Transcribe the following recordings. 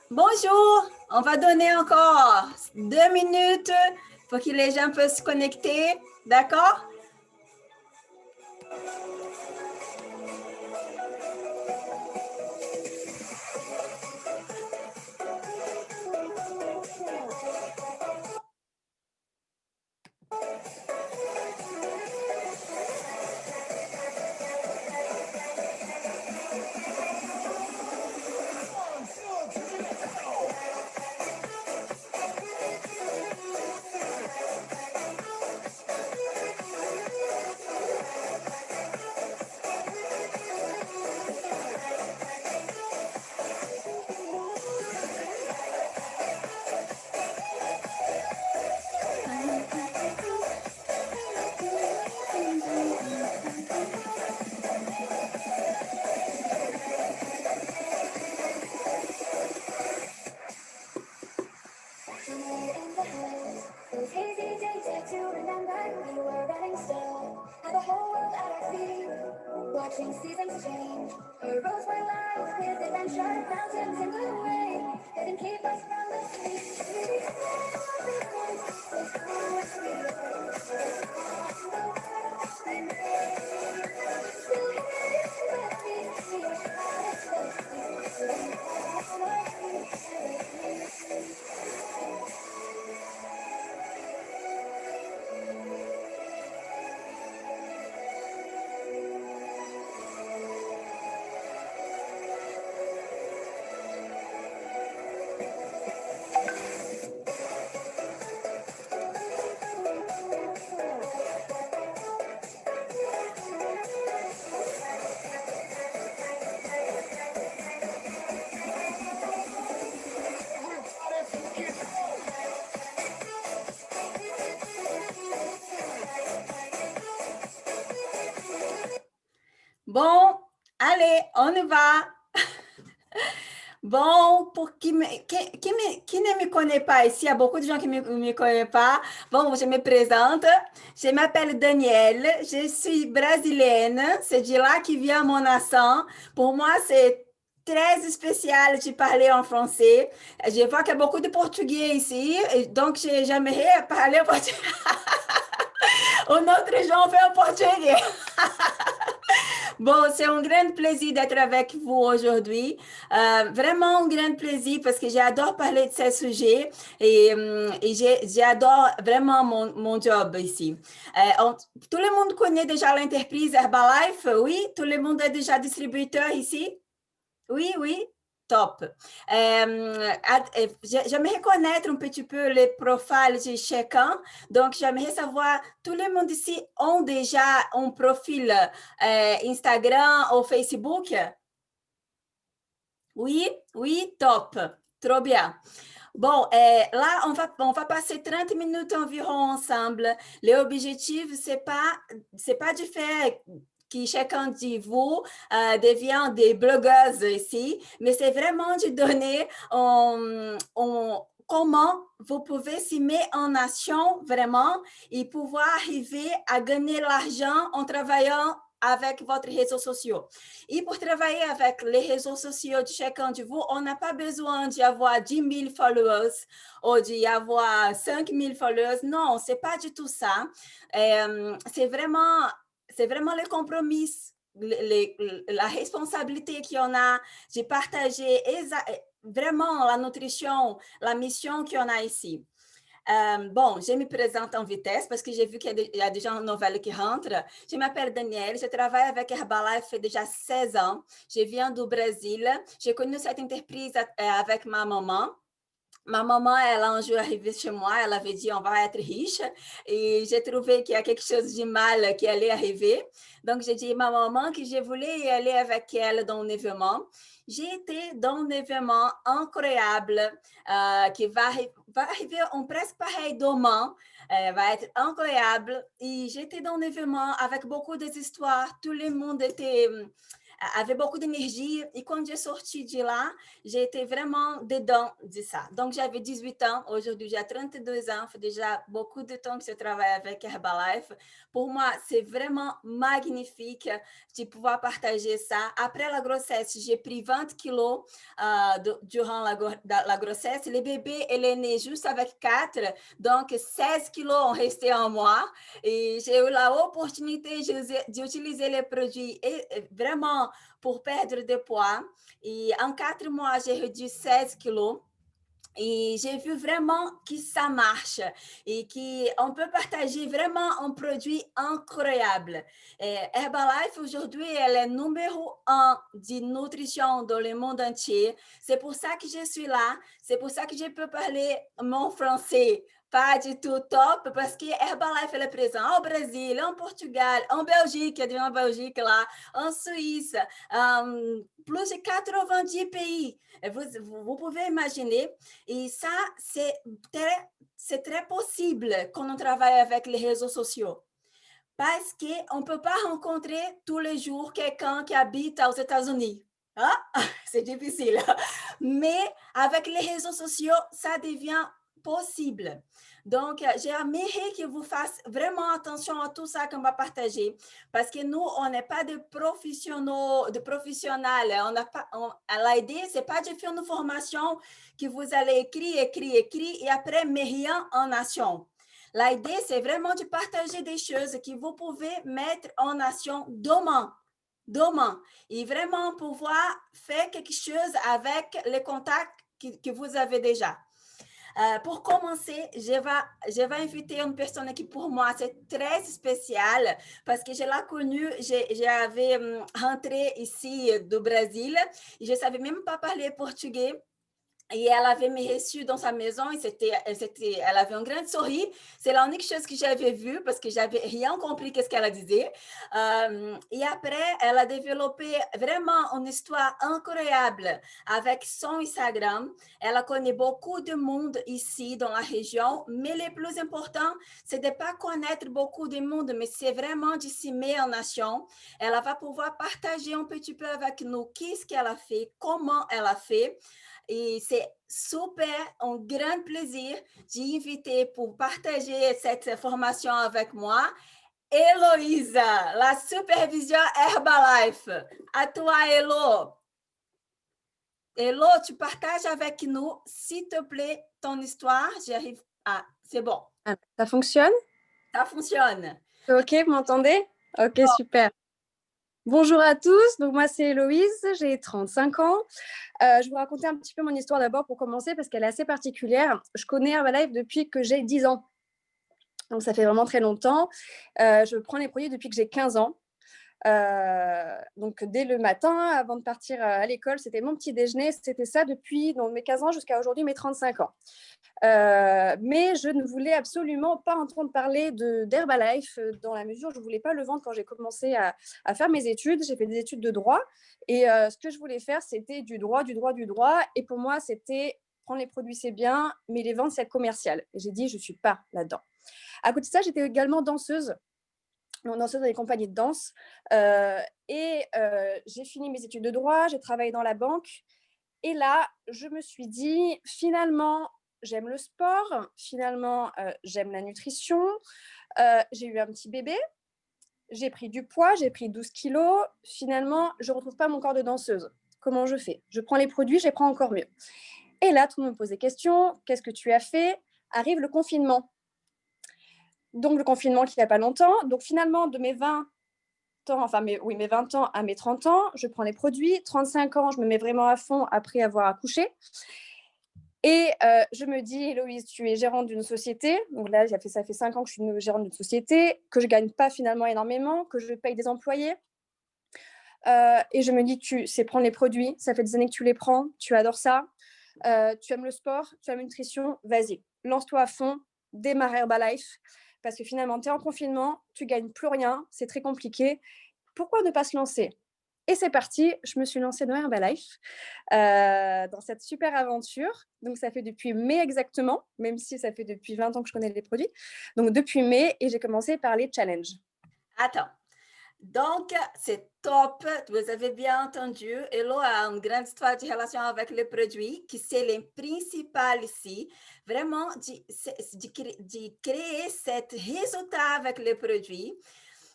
Bonjour, on va donner encore 2 minutes pour que les gens puissent se connecter, d'accord? Watching seasons change, a rose my life with adventure, mountains in the way, that can keep us from the sea. Bon, allez, on y va. Bon, pour qui ne me connaît pas ici, il y a beaucoup de gens qui ne me connaissent pas. Bon, je me présente. Je m'appelle Danielle, je suis brésilienne. C'est de là que vient mon accent. Pour moi, c'est très spécial de parler en français. Je vois qu'il y a beaucoup de Portugais ici, donc j'aimerais parler en portugais. Un autre gens fait en portugais. Bon, c'est un grand plaisir d'être avec vous aujourd'hui. Vraiment un grand plaisir parce que j'adore parler de ces sujets et j'adore vraiment mon job ici. Tout le monde connaît déjà l'entreprise Herbalife, oui? Tout le monde est déjà distributeur ici? Oui, oui. Top. J'aimerais connaître un petit peu les profils de chacun. Donc, j'aimerais savoir, tout le monde ici ont déjà un profil Instagram ou Facebook? Oui, oui, top. Trop bien. Bon, là, on va passer 30 minutes environ ensemble. L'objectif, c'est pas de faire que chacun de vous devient des blogueuses ici, mais c'est vraiment de donner comment vous pouvez se mettre en action vraiment et pouvoir arriver à gagner l'argent en travaillant avec votre réseaux sociaux. Et pour travailler avec les réseaux sociaux de chacun de vous, on n'a pas besoin d'avoir 10 000 followers ou d'avoir 5 000 followers. Non, c'est pas du tout ça. C'est vraiment le compromis, la responsabilité qu'on a de partager vraiment la nutrition, la mission qu'on a ici. Bon, je me présente en vitesse parce que j'ai vu qu'il y a déjà une nouvelle qui rentre. Je m'appelle Danielle, je travaille avec Herbalife déjà 16 ans. Je viens du Brésil. J'ai connu cette entreprise avec ma maman. Ma maman, elle a un jour arrivé chez moi, elle avait dit on va être riche et j'ai trouvé qu'il y a quelque chose de mal qui allait arriver. Donc, j'ai dit à ma maman que je voulais y aller avec elle dans un événement. J'ai été dans un événement incroyable qui va arriver en presque pareil demain. Va être incroyable. Et j'étais dans un événement avec beaucoup d'histoires. Tout le monde était avait beaucoup d'énergie. Et quand j'ai sorti de là, j'ai été vraiment dedans de ça. Donc, j'avais 18 ans. Aujourd'hui, j'ai 32 ans. Ça fait déjà beaucoup de temps que je travaille avec Herbalife. Pour moi, c'est vraiment magnifique de pouvoir partager ça. Après la grossesse, j'ai pris 20 kilos durant la grossesse. Le bébé, il est né juste avec 4. Donc, 16 kilos ont resté en moi. Et j'ai eu la opportunité d'utiliser les produits vraiment pour perdre de poids. Et en 4 mois, j'ai réduit 16 kilos. Et j'ai vu vraiment que ça marche et qu'on peut partager vraiment un produit incroyable. Herbalife, aujourd'hui, elle est numéro 1 de nutrition dans le monde entier. C'est pour ça que je suis là. C'est pour ça que je peux parler mon français. Pas du tout top, parce que Herbalife elle est présente au Brésil, en Portugal, en Belgique, il y a de Belgique là, en Suisse, plus de 90 pays. Vous pouvez imaginer. Et ça, c'est très possible quand on travaille avec les réseaux sociaux. Parce qu'on ne peut pas rencontrer tous les jours quelqu'un qui habite aux États-Unis. Hein? C'est difficile. Mais avec les réseaux sociaux, ça devient possible. Donc, j'aimerais que vous fassiez vraiment attention à tout ça qu'on va partager. Parce que nous, on n'est pas de professionnels. L'idée, ce n'est pas de faire une formation que vous allez écrire, et après, mais rien en action. L'idée, c'est vraiment de partager des choses que vous pouvez mettre en action demain. Et vraiment pouvoir faire quelque chose avec les contacts que vous avez déjà. Pour commencer, je vais inviter une personne qui pour moi c'est très spéciale parce que je l'ai connue, j'avais rentré ici du Brésil et je ne savais même pas parler portugais. Et elle avait me reçu dans sa maison et elle avait un grand sourire. C'est l'unique chose que j'avais vue parce que j'avais rien compris qu'est-ce qu'elle disait. Et après, elle a développé vraiment une histoire incroyable avec son Instagram. Elle connaît beaucoup de monde ici dans la région, mais le plus important, c'est de ne pas connaître beaucoup de monde, mais c'est vraiment de s'y mettre en action. Elle va pouvoir partager un petit peu avec nous qu'est-ce qu'elle a fait, comment elle a fait. Et c'est super, un grand plaisir d'inviter pour partager cette formation avec moi, Héloïsa, la supervision Herbalife. À toi, Hélo. Hélo, tu partages avec nous, s'il te plaît, ton histoire. J'arrive. Ah, c'est bon. Ça fonctionne? Ça fonctionne. Ok, vous m'entendez? Ok, super. Bonjour à tous, donc moi c'est Héloïse, j'ai 35 ans. Je vais vous raconter un petit peu mon histoire d'abord pour commencer parce qu'elle est assez particulière. Je connais Herbalife depuis que j'ai 10 ans, donc ça fait vraiment très longtemps. Je prends les produits depuis que j'ai 15 ans. Donc dès le matin, avant de partir à l'école, c'était mon petit déjeuner. C'était ça depuis mes 15 ans jusqu'à aujourd'hui mes 35 ans. Mais je ne voulais absolument pas entendre parler d'Herbalife dans la mesure où je ne voulais pas le vendre quand j'ai commencé à faire mes études. J'ai fait des études de droit et ce que je voulais faire, c'était du droit. Et pour moi, c'était prendre les produits, c'est bien, mais les vendre, c'est commercial. Et j'ai dit, je ne suis pas là-dedans. À côté de ça, j'étais également danseuse dans les compagnies de danse. J'ai fini mes études de droit, j'ai travaillé dans la banque. Et là, je me suis dit, finalement, j'aime le sport, finalement, j'aime la nutrition. J'ai eu un petit bébé, j'ai pris du poids, j'ai pris 12 kilos. Finalement, je ne retrouve pas mon corps de danseuse. Comment je fais? Je prends les produits, je les prends encore mieux. Et là, tout le monde me pose des questions. Qu'est-ce que tu as fait? Arrive le confinement. Donc, le confinement qui n'y a pas longtemps. Donc, finalement, de mes 20 mes 20 ans à mes 30 ans, je prends les produits. 35 ans, je me mets vraiment à fond après avoir accouché. Et je me dis, Héloïse, tu es gérante d'une société. Donc là, ça fait 5 ans que je suis gérante d'une société, que je ne gagne pas finalement énormément, que je paye des employés. Et je me dis, tu sais prendre les produits. Ça fait des années que tu les prends. Tu adores ça. Tu aimes le sport, tu aimes la nutrition. Vas-y, lance-toi à fond. Démarre Herbalife. Parce que finalement, tu es en confinement, tu ne gagnes plus rien. C'est très compliqué. Pourquoi ne pas se lancer? Et c'est parti, je me suis lancée dans Herbalife, dans cette super aventure. Donc, ça fait depuis mai exactement, même si ça fait depuis 20 ans que je connais les produits. Donc, depuis mai, et j'ai commencé par les challenges. Attends, Donc, c'est top. Vous avez bien entendu. Hello a une grande histoire de relation avec les produits, qui c'est le principal ici. Vraiment, de créer cet résultat avec les produits.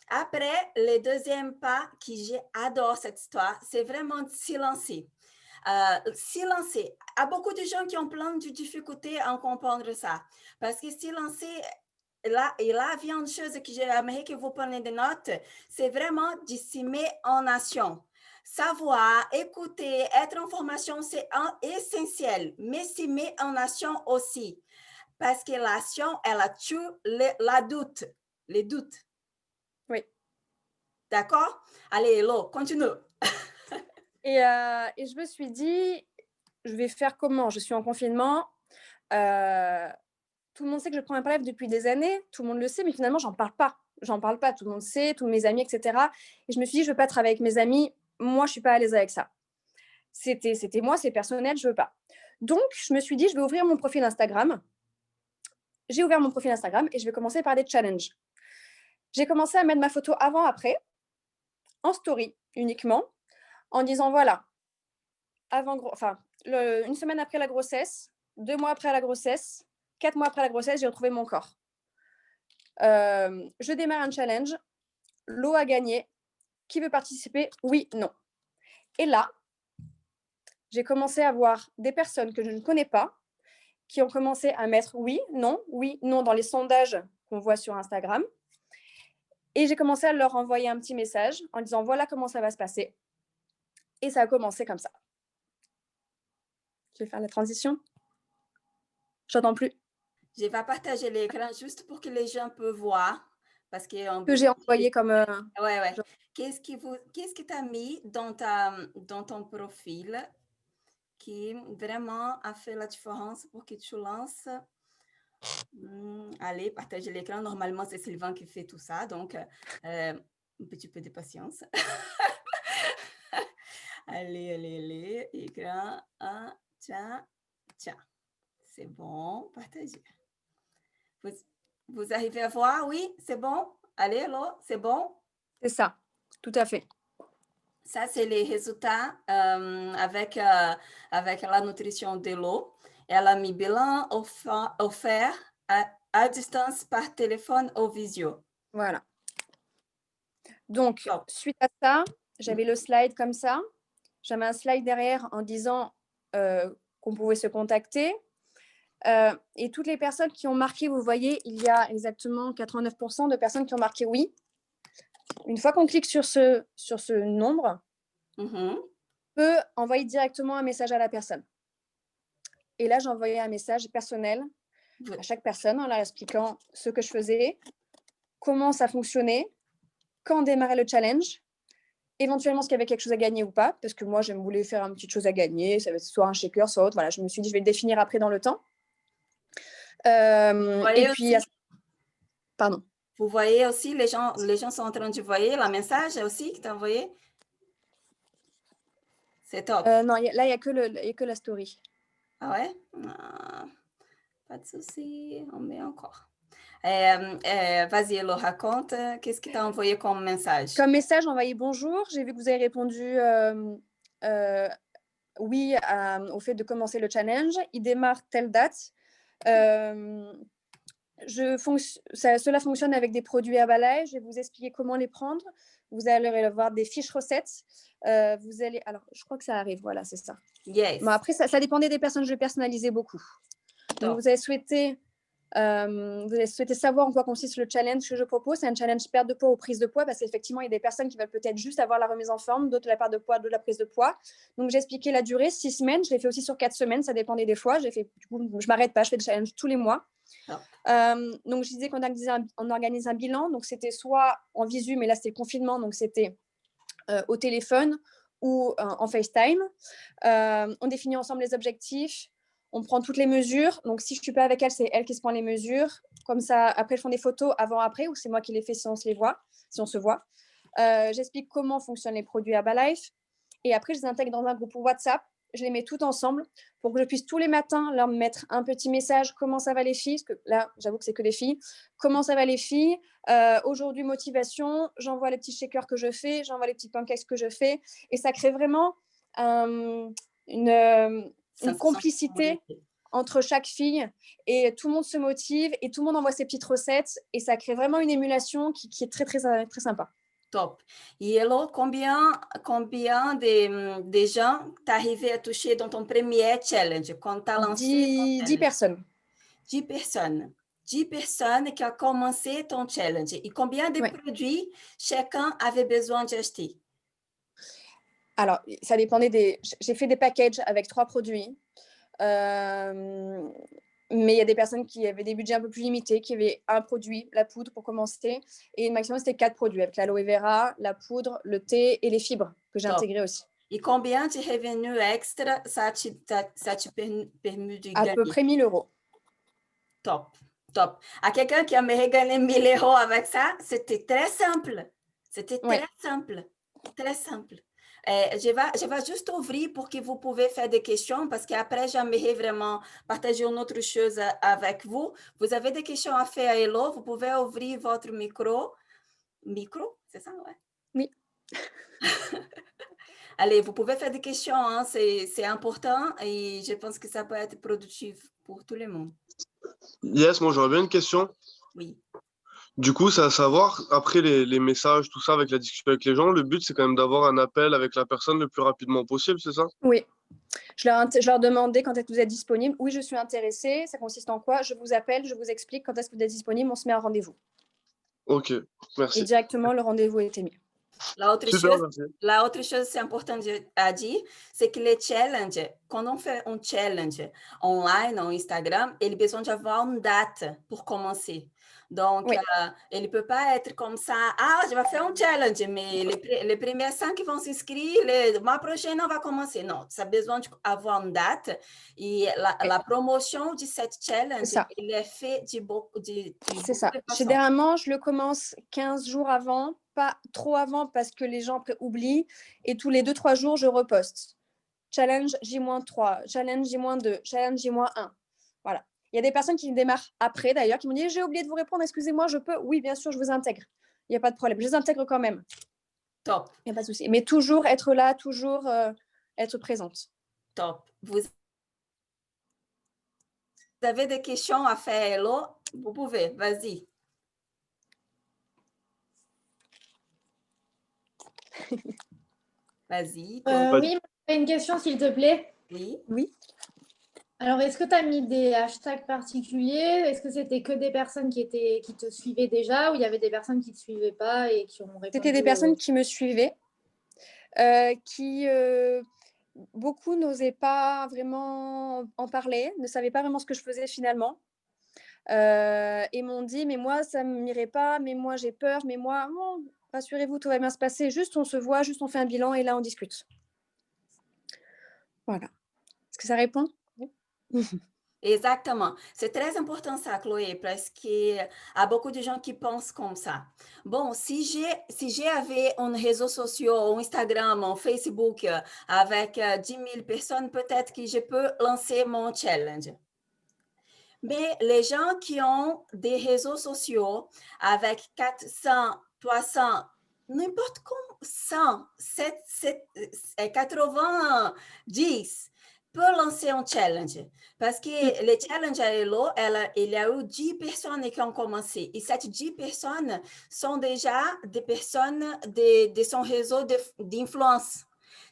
Après, le deuxième pas, qui j'adore cette histoire, c'est vraiment de se lancer. Se lancer. Il y a beaucoup de gens qui ont plein de difficultés à comprendre ça. Parce que se lancer, là, et là vient une chose que j'aimerais que vous preniez des notes, c'est vraiment de se mettre en action. Savoir, écouter, être en formation, c'est essentiel, mais se mettre en action aussi. Parce que l'action, elle a tué les doutes. Oui. D'accord? Allez, Hello, continue. Et je me suis dit, je vais faire comment? Je suis en confinement. Tout le monde sait que je prends un PrEP depuis des années. Tout le monde le sait, mais finalement, j'en parle pas. J'en parle pas. Tout le monde sait, tous mes amis, etc. Et je me suis dit, je veux pas travailler avec mes amis. Moi, je suis pas à l'aise avec ça. C'était moi, c'est personnel, je veux pas. Donc, je me suis dit, je vais ouvrir mon profil Instagram. J'ai ouvert mon profil Instagram et je vais commencer par des challenges. J'ai commencé à mettre ma photo avant-après, en story uniquement, en disant voilà, une semaine après la grossesse, 2 mois après la grossesse, 4 mois après la grossesse, j'ai retrouvé mon corps. Je démarre un challenge. L'eau a gagné. Qui veut participer? Oui, non. Et là, j'ai commencé à voir des personnes que je ne connais pas qui ont commencé à mettre oui, non dans les sondages qu'on voit sur Instagram. Et j'ai commencé à leur envoyer un petit message en disant voilà comment ça va se passer. Et ça a commencé comme ça. Je vais faire la transition. J'entends plus. Je vais partager l'écran juste pour que les gens peuvent voir. Parce que j'ai envoyé comme. Ouais. Qu'est-ce que tu as mis dans ton profil qui vraiment a fait la différence pour que tu lances? Allez, partager l'écran. Normalement, c'est Sylvain qui fait tout ça. Donc, un petit peu de patience. Allez. Écran. Tiens. C'est bon. Partagez. Vous arrivez à voir? Oui, c'est bon? Allez, alors, c'est bon? C'est ça, tout à fait. Ça, c'est les résultats avec la nutrition de l'eau. Elle a mis bilan offert à distance par téléphone ou visio. Voilà. Donc, suite à ça, j'avais le slide comme ça. J'avais un slide derrière en disant qu'on pouvait se contacter. Et toutes les personnes qui ont marqué, vous voyez, il y a exactement 89% de personnes qui ont marqué oui. Une fois qu'on clique sur ce nombre, on peut envoyer directement un message à la personne. Et là, j'ai envoyé un message personnel à chaque personne en leur expliquant ce que je faisais, comment ça fonctionnait, quand démarrait le challenge, éventuellement s'il y avait quelque chose à gagner ou pas, parce que moi, je voulais faire une petite chose à gagner, ça va être soit un shaker, soit autre. Voilà, je me suis dit, je vais le définir après dans le temps. Et puis, pardon. Vous voyez aussi, les gens sont en train de voir le message aussi que tu as envoyé? C'est top. Non, là, il n'y a que la story. Ah ouais? Pas de souci, on met encore. Vas-y, Hello, raconte. Qu'est-ce que tu as envoyé comme message? Comme message, envoyé bonjour. J'ai vu que vous avez répondu oui au fait de commencer le challenge. Il démarre telle date. Cela fonctionne avec des produits Herbalife. Je vais vous expliquer comment les prendre. Vous allez avoir des fiches recettes. Alors, je crois que ça arrive. Voilà, c'est ça. Yes. Bon, après, ça dépendait des personnes. Je vais personnaliser beaucoup. Donc, vous avez souhaité savoir en quoi consiste le challenge que je propose. C'est un challenge perte de poids ou prise de poids parce qu'effectivement, il y a des personnes qui veulent peut-être juste avoir la remise en forme, d'autres la perte de poids, d'autres la prise de poids. Donc, j'ai expliqué la durée, 6 semaines. Je l'ai fait aussi sur 4 semaines. Ça dépendait des fois. Du coup, je ne m'arrête pas. Je fais des challenges tous les mois. Donc, je disais qu'on organise un bilan. Donc, c'était soit en visu, mais là, c'était le confinement. Donc, c'était au téléphone ou en FaceTime. On définit ensemble les objectifs. On prend toutes les mesures. Donc, si je ne suis pas avec elle, c'est elle qui se prend les mesures. Comme ça, après, elles font des photos avant-après ou c'est moi qui les fais si on se voit. J'explique comment fonctionnent les produits Herbalife. Et après, je les intègre dans un groupe WhatsApp je les mets toutes ensemble pour que je puisse tous les matins leur mettre un petit message. Comment ça va les filles? Parce que là, j'avoue que c'est que des filles. Comment ça va les filles? Aujourd'hui, motivation. J'envoie les petits shakers que je fais. J'envoie les petits pancakes que je fais. Et ça crée vraiment une complicité entre chaque fille et tout le monde se motive et tout le monde envoie ses petites recettes et ça crée vraiment une émulation qui est très, très, très sympa. Top. Et Hello, combien de gens t'as arrivé à toucher dans ton premier challenge, quand tu as lancé 10 personnes. 10 personnes. 10 personnes qui ont commencé ton challenge. Et combien de produits chacun avait besoin d'acheter? Alors, ça dépendait des... J'ai fait des packages avec 3 produits. Mais il y a des personnes qui avaient des budgets un peu plus limités, qui avaient un produit, la poudre pour commencer, et le maximum c'était 4 produits avec l'aloe vera, la poudre, le thé et les fibres que j'ai intégrées aussi. Et combien de revenus extra ça te permis de gagner? À peu près 1 000 €. Top, top. À quelqu'un qui aimerait gagner 1 000 € avec ça, c'était très simple. C'était très simple, très simple. Je vais juste ouvrir pour que vous pouvez faire des questions, parce qu'après, j'aimerais vraiment partager une autre chose avec vous. Vous avez des questions à faire à Hello, vous pouvez ouvrir votre micro. Micro, c'est ça, ouais? Oui. Allez, vous pouvez faire des questions, hein, c'est important et je pense que ça peut être productif pour tout le monde. Yes, moi j'aurais bien une question. Oui. Du coup, c'est à savoir, après les messages, tout ça, avec la discussion avec les gens, le but c'est quand même d'avoir un appel avec la personne le plus rapidement possible, c'est ça? Oui. Je leur demandais quand est-ce que vous êtes disponible. Oui, je suis intéressée. Ça consiste en quoi? Je vous appelle, je vous explique quand est-ce que vous êtes disponible, on se met un rendez-vous. Ok, merci. Et directement, le rendez-vous était mis. La autre chose, c'est important à dire, c'est que les challenges, quand on fait un challenge online, en Instagram, il a besoin d'avoir une date pour commencer. Donc, il ne peut pas être comme ça, je vais faire un challenge, mais les premiers 5 vont s'inscrire, le mois prochain, on va commencer. Non, ça a besoin d'avoir une date. Et la promotion de cette challenge, il est fait de beaucoup de C'est ça. Généralement, je le commence 15 jours avant, pas trop avant parce que les gens oublient. Et tous les 2-3 jours, je reposte. Challenge J-3, challenge J-2, challenge J-1. Voilà. Il y a des personnes qui démarrent après, d'ailleurs, qui m'ont dit « J'ai oublié de vous répondre, excusez-moi, je peux ?» Oui, bien sûr, je vous intègre. Il n'y a pas de problème. Je les intègre quand même. Top. Il n'y a pas de souci. Mais toujours être là, toujours être présente. Top. Vous avez des questions à faire, Hello? Vous pouvez, vas-y. Vas-y. Oui, une question, s'il te plaît. Oui. Alors, est-ce que tu as mis des hashtags particuliers? Est-ce que c'était que des personnes qui te suivaient déjà ou il y avait des personnes qui ne te suivaient pas et qui ont répondu? C'était des personnes qui me suivaient, beaucoup n'osaient pas vraiment en parler, ne savaient pas vraiment ce que je faisais finalement. Et m'ont dit « Mais moi, ça ne m'irait pas, mais moi, j'ai peur, mais moi, non, rassurez-vous, tout va bien se passer. Juste, on se voit, juste, on fait un bilan et là, on discute. » Voilà. Est-ce que ça répond? Exactement. C'est très important ça, Chloé, parce qu'il y a beaucoup de gens qui pensent comme ça. Bon, si j'avais un réseau social, un Instagram, un Facebook avec 10 000 personnes, peut-être que je peux lancer mon challenge. Mais les gens qui ont des réseaux sociaux avec 400, 300, n'importe comment, 100, 90, peut lancer un challenge. Parce que le challenge à Hello, il y a eu 10 personnes qui ont commencé. Et ces 10 personnes sont déjà des personnes de son réseau d'influence.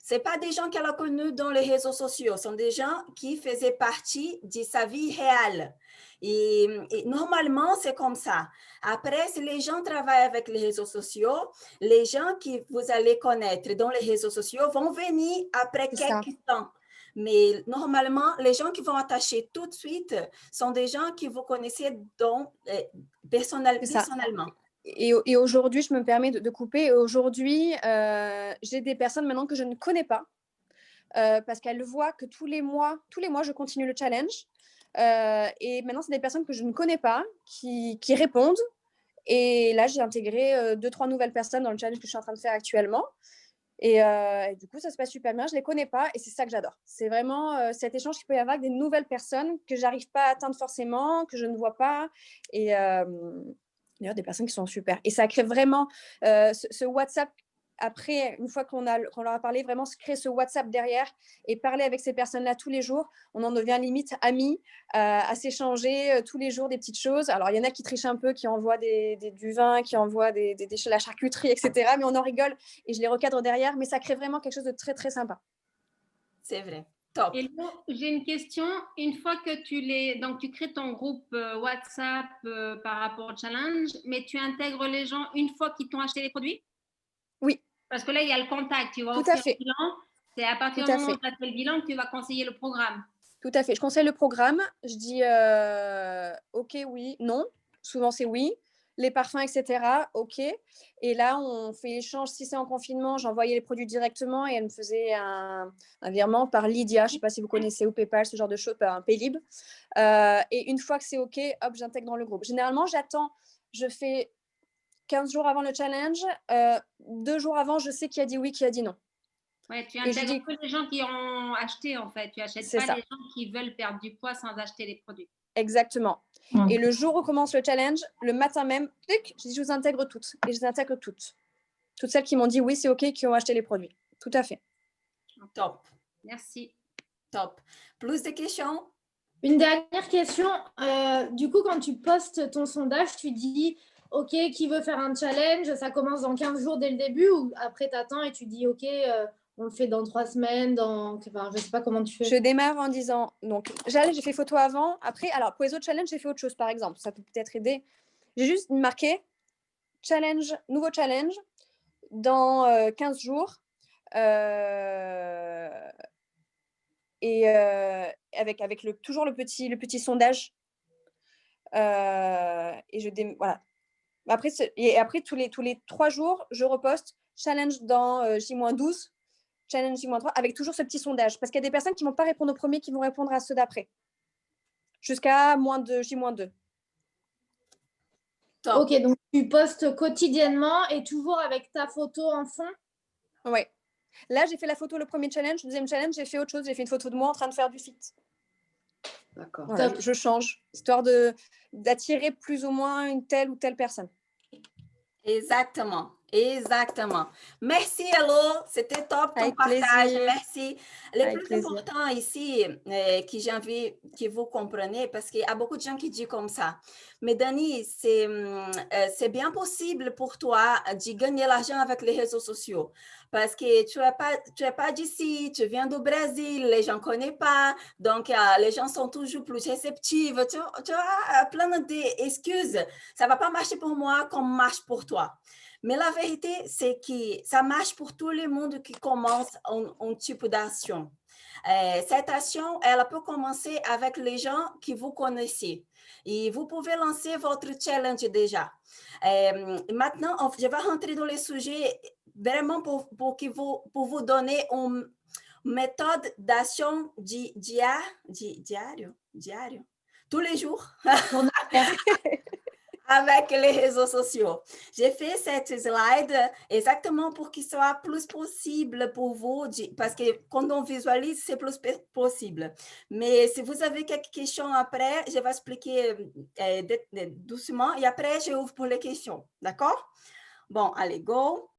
Ce pas des gens qu'elle a connus dans les réseaux sociaux, ce sont des gens qui faisaient partie de sa vie réelle. Et normalement, c'est comme ça. Après, si les gens travaillent avec les réseaux sociaux, les gens que vous allez connaître dans les réseaux sociaux vont venir après quelques temps. Mais normalement, les gens qui vont attacher tout de suite sont des gens que vous connaissez personnellement. Et aujourd'hui, je me permets de couper. Aujourd'hui, j'ai des personnes maintenant que je ne connais pas parce qu'elles voient que tous les mois, je continue le challenge. Et maintenant, c'est des personnes que je ne connais pas qui répondent. Et là, j'ai intégré 2-3 nouvelles personnes dans le challenge que je suis en train de faire actuellement. Et du coup, ça se passe super bien. Je ne les connais pas et c'est ça que j'adore. C'est vraiment cet échange qu'il peut y avoir avec des nouvelles personnes que je n'arrive pas à atteindre forcément, que je ne vois pas. Et d'ailleurs, des personnes qui sont super. Et ça crée vraiment ce WhatsApp. Après, une fois qu'on leur a parlé, vraiment se créer ce WhatsApp derrière et parler avec ces personnes-là tous les jours. On en devient limite amis, à s'échanger tous les jours des petites choses. Alors, il y en a qui trichent un peu, qui envoient du vin, qui envoient de la charcuterie, etc. Mais on en rigole et je les recadre derrière. Mais ça crée vraiment quelque chose de très, très sympa. C'est vrai. Top. Et là, j'ai une question. Une fois que donc tu crées ton groupe WhatsApp par rapport au challenge, mais tu intègres les gens une fois qu'ils t'ont acheté les produits? Oui. Parce que là, il y a le contact, tu vois. Tout à fait. Bilan. C'est à partir du moment où tu as fait le bilan que tu vas conseiller le programme. Tout à fait. Je conseille le programme. Je dis OK, oui, non. Souvent, c'est oui. Les parfums, etc. OK. Et là, on fait l'échange. Si c'est en confinement, j'envoyais les produits directement et elle me faisait un virement par Lydia. Je ne sais pas si vous connaissez, ou PayPal, ce genre de choses, un Paylib. Et une fois que c'est OK, hop, j'intègre dans le groupe. Généralement, je fais 15 jours avant le challenge. 2 jours avant, je sais qui a dit oui, qui a dit non. Ouais, tu intègres que les gens qui ont acheté, en fait. Tu n'achètes pas les gens qui veulent perdre du poids sans acheter les produits. Exactement. Et le jour où commence le challenge, le matin même, je dis je vous intègre toutes. Et je les intègre toutes. Toutes celles qui m'ont dit oui, c'est OK, qui ont acheté les produits. Tout à fait. Top. Merci. Top. Plus de questions? Une dernière question. Du coup, quand tu postes ton sondage, tu dis OK, qui veut faire un challenge? Ça commence dans 15 jours dès le début ou après tu attends et tu dis OK, on le fait dans 3 semaines, enfin, je ne sais pas comment tu fais. Je démarre en disant, donc j'ai fait photo avant. Après, alors pour les autres challenges, j'ai fait autre chose par exemple. Ça peut peut-être aider. J'ai juste marqué challenge, nouveau challenge dans 15 jours. Et avec toujours le petit sondage. Et voilà. Après tous les 3 jours, je reposte challenge dans J-12, challenge J-3, avec toujours ce petit sondage. Parce qu'il y a des personnes qui ne vont pas répondre au premier, qui vont répondre à ceux d'après. Jusqu'à J-2. Top. Ok, donc tu postes quotidiennement et toujours avec ta photo en fond? Oui. Là, j'ai fait la photo le premier challenge. Le deuxième challenge, j'ai fait autre chose. J'ai fait une photo de moi en train de faire du fit. D'accord. Voilà, je change, histoire d'attirer plus ou moins une telle ou telle personne. Exactement. Exactement. Merci, Hello. C'était top ton Avec partage. plaisir. Merci. Le Avec plus plaisir. important ici, que j'ai envie que vous compreniez, parce qu'il y a beaucoup de gens qui disent comme ça. Mais Dani, c'est bien possible pour toi de gagner l'argent avec les réseaux sociaux. Parce que tu es pas d'ici, tu viens du Brésil, les gens ne connaissent pas, donc les gens sont toujours plus réceptifs. Tu as plein d'excuses. Ça ne va pas marcher pour moi comme marche pour toi. Mais la vérité, c'est que ça marche pour tout le monde qui commence un type d'action. Cette action, elle peut commencer avec les gens que vous connaissez. Et vous pouvez lancer votre challenge déjà. Maintenant, je vais rentrer dans les sujets vraiment pour vous donner une méthode d'action diario, tous les jours. Avec les réseaux sociaux. J'ai fait cette slide exactement pour qu'il soit plus possible pour vous, parce que quand on visualise, c'est plus possible. Mais si vous avez quelques questions après, je vais expliquer doucement et après, je ouvre pour les questions. D'accord? Bon, allez, go.